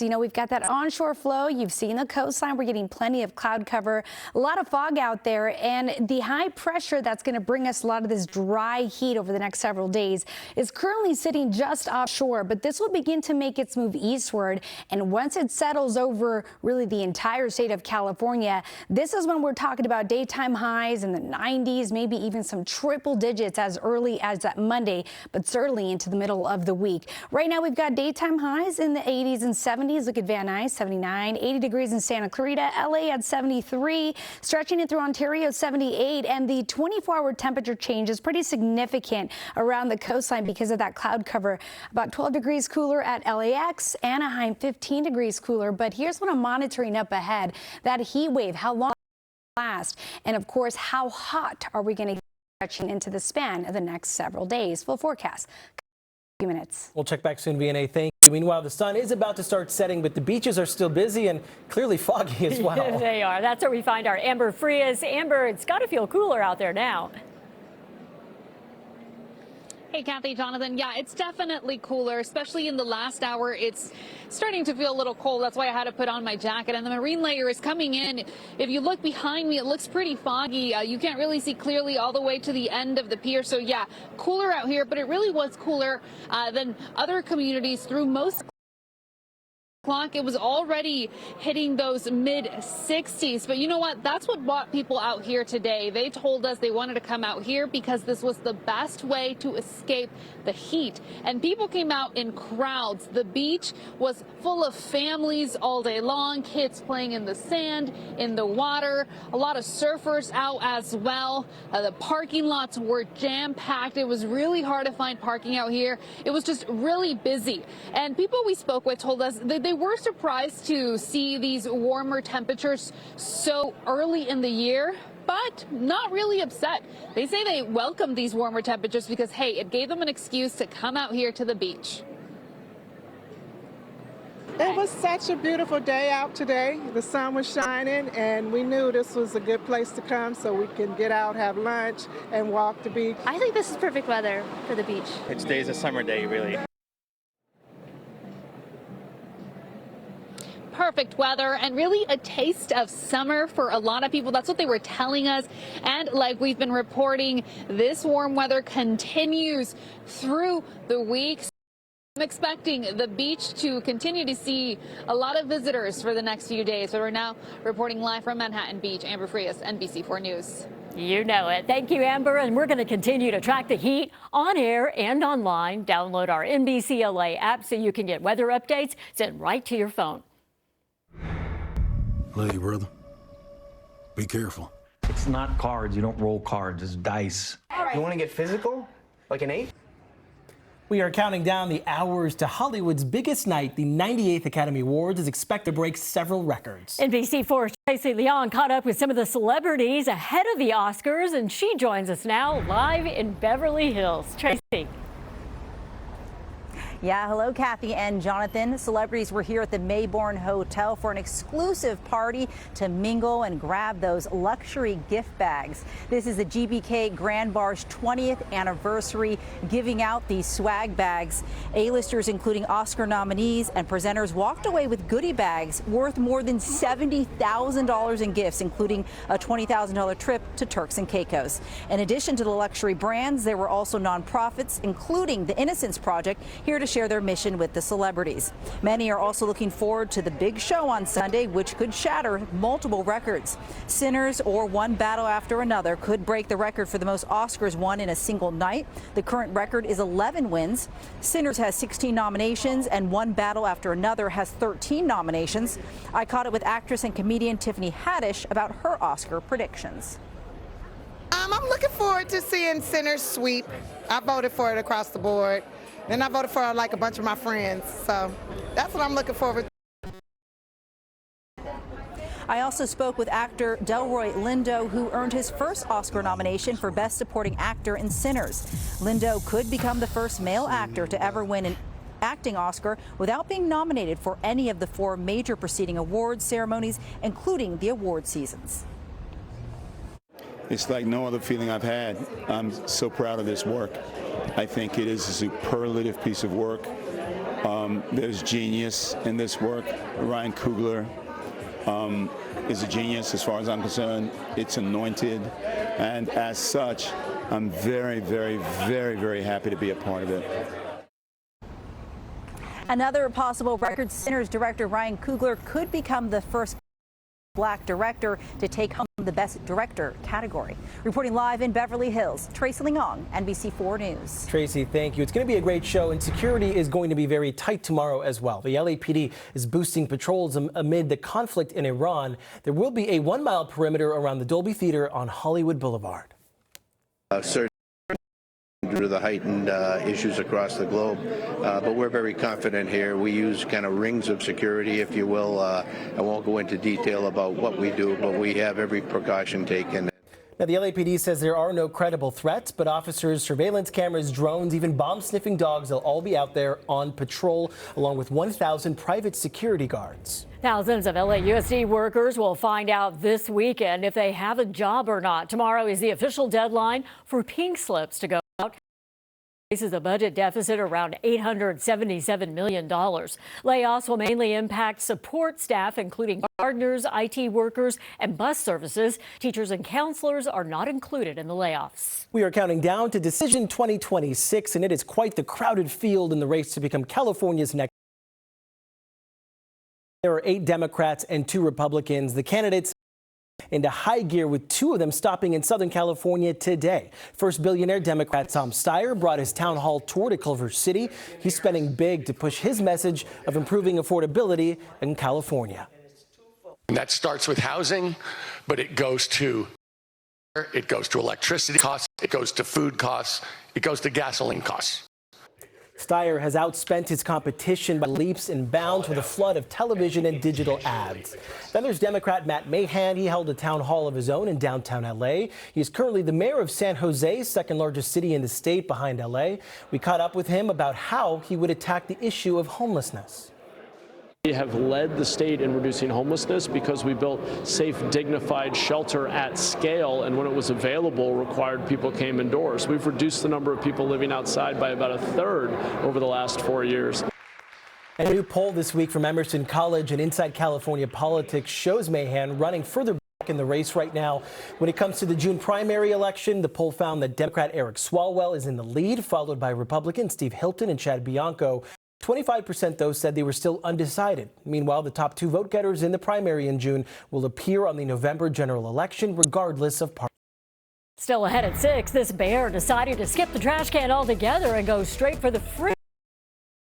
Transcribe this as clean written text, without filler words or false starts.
You know, we've got that onshore flow. You've seen the coastline. We're getting plenty of cloud cover, a lot of fog out there, and the high pressure that's going to bring us a lot of this dry heat over the next several days is currently sitting just offshore, but this will begin to make its move eastward. And once it settles over really the entire state of California, this is when we're talking about daytime highs in the 90s, maybe even some triple digits as early as that Monday, but certainly into the middle of the week. Right now, we've got daytime highs in the 80s and 70s. Look at Van Nuys, 79, 80 degrees in Santa Clarita, LA at 73, stretching it through Ontario, 78, and the 24-hour temperature change is pretty significant around the coastline because of that cloud cover. About 12 degrees cooler at LAX, Anaheim 15 degrees cooler, but here's what I'm monitoring up ahead, that heat wave, how long it will last, and of course, how hot are we going to get stretching into the span of the next several days. Full forecast. Few minutes. We'll check back soon, VNA. Thank you. Meanwhile, the sun is about to start setting, but the beaches are still busy and clearly foggy as well. They are. That's where we find our Amber Frias. Amber, it's got to feel cooler out there now. Hey, Kathy, Jonathan. Yeah, it's definitely cooler, especially in the last hour. It's starting to feel a little cold. That's why I had to put on my jacket. And the marine layer is coming in. If you look behind me, it looks pretty foggy. You can't really see clearly all the way to the end of the pier. So, yeah, cooler out here, but it really was cooler than other communities through most o'clock. It was already hitting those mid-60s. But you know what? That's what brought people out here today. They told us they wanted to come out here because this was the best way to escape the heat. And people came out in crowds. The beach was full of families all day long, kids playing in the sand, in the water, a lot of surfers out as well. The parking lots were jam-packed. It was really hard to find parking out here. It was just really busy. And people we spoke with told us that they were surprised to see these warmer temperatures so early in the year, but not really upset. They say they welcome these warmer temperatures because, hey, it gave them an excuse to come out here to the beach. It was such a beautiful day out today. The sun was shining, and we knew this was a good place to come so we can get out, have lunch, and walk the beach. I think this is perfect weather for the beach. Today's a summer day, really. Perfect weather and really a taste of summer for a lot of people. That's what they were telling us. And like we've been reporting, this warm weather continues through the week. I'm expecting the beach to continue to see a lot of visitors for the next few days. So we're now reporting live from Manhattan Beach. Amber Frias, NBC4 News. You know it. Thank you, Amber. And we're going to continue to track the heat on air and online. Download our NBC LA app so you can get weather updates sent right to your phone. Love you, brother. Be careful. It's not cards. You don't roll cards. It's dice. Right. You want to get physical? Like an 8? We are counting down the hours to Hollywood's biggest night. The 98th Academy Awards is expected to break several records. NBC4's Tracy Leon caught up with some of the celebrities ahead of the Oscars, and she joins us now live in Beverly Hills. Tracy. Yeah, hello, Kathy and Jonathan. Celebrities were here at the Mayborn Hotel for an exclusive party to mingle and grab those luxury gift bags. This is the GBK Grand Bar's 20th anniversary, giving out these swag bags. A-listers, including Oscar nominees and presenters, walked away with goodie bags worth more than $70,000 in gifts, including a $20,000 trip to Turks and Caicos. In addition to the luxury brands, there were also nonprofits, including the Innocence Project, here to share their mission with the celebrities. Many are also looking forward to the big show on Sunday, which could shatter multiple records. Sinners or One Battle After Another could break the record for the most Oscars won in a single night. The current record is 11 wins. Sinners has 16 nominations and One Battle After Another has 13 nominations. I caught it with actress and comedian Tiffany Haddish about her Oscar predictions. I'm looking forward to seeing Sinners sweep. I voted for it across the board. And I voted for like a bunch of my friends. So that's what I'm looking forward to. I also spoke with actor Delroy Lindo, who earned his first Oscar nomination for Best Supporting Actor in Sinners. Lindo could become the first male actor to ever win an acting Oscar without being nominated for any of the 4 major preceding awards ceremonies, including the award seasons. It's like no other feeling I've had. I'm so proud of this work. I think it is a superlative piece of work. There's genius in this work. Ryan Coogler is a genius as far as I'm concerned. It's anointed, and as such, I'm very, very, very, very happy to be a part of it. Another possible record Sinners director, Ryan Coogler, could become the first Black director to take home the Best Director category. Reporting live in Beverly Hills, Tracy Lingong, NBC4 News. Tracy, thank you. It's going to be a great show, and security is going to be very tight tomorrow as well. The LAPD is boosting patrols amid the conflict in Iran. There will be a 1-mile perimeter around the Dolby Theater on Hollywood Boulevard. Due to the heightened issues across the globe, but we're very confident here. We use kind of rings of security, if you will. I won't go into detail about what we do, but we have every precaution taken. Now, the LAPD says there are no credible threats, but officers, surveillance cameras, drones, even bomb-sniffing dogs, they'll all be out there on patrol, along with 1,000 private security guards. Thousands of LAUSD workers will find out this weekend if they have a job or not. Tomorrow is the official deadline for pink slips to go out. This is a budget deficit around $877 million. Layoffs will mainly impact support staff, including gardeners, IT workers, and bus services. Teachers and counselors are not included in the layoffs. We are counting down to Decision 2026, and it is quite the crowded field in the race to become California's next. There are 8 Democrats and 2 Republicans. The candidates into high gear, with 2 of them stopping in Southern California today. First billionaire Democrat Tom Steyer brought his town hall tour to Culver City. He's spending big to push his message of improving affordability in California. And that starts with housing, but it goes to electricity costs, it goes to food costs, it goes to gasoline costs. Steyer has outspent his competition by leaps and bounds with a flood of television and digital ads. Then there's Democrat Matt Mahan. He held a town hall of his own in downtown L.A. He is currently the mayor of San Jose, second largest city in the state behind L.A. We caught up with him about how he would attack the issue of homelessness. We have led the state in reducing homelessness because we built safe, dignified shelter at scale, and when it was available, required people came indoors. We've reduced the number of people living outside by about 1/3 over the last 4 years. A new poll this week from Emerson College and Inside California Politics shows Mahan running further back in the race right now. When it comes to the June primary election, the poll found that Democrat Eric Swalwell is in the lead, followed by Republicans Steve Hilton and Chad Bianco. 25% though said they were still undecided. Meanwhile, the top 2 vote getters in the primary in June will appear on the November general election, regardless of party. Still ahead at 6, this bear decided to skip the trash can altogether and go straight for the fridge.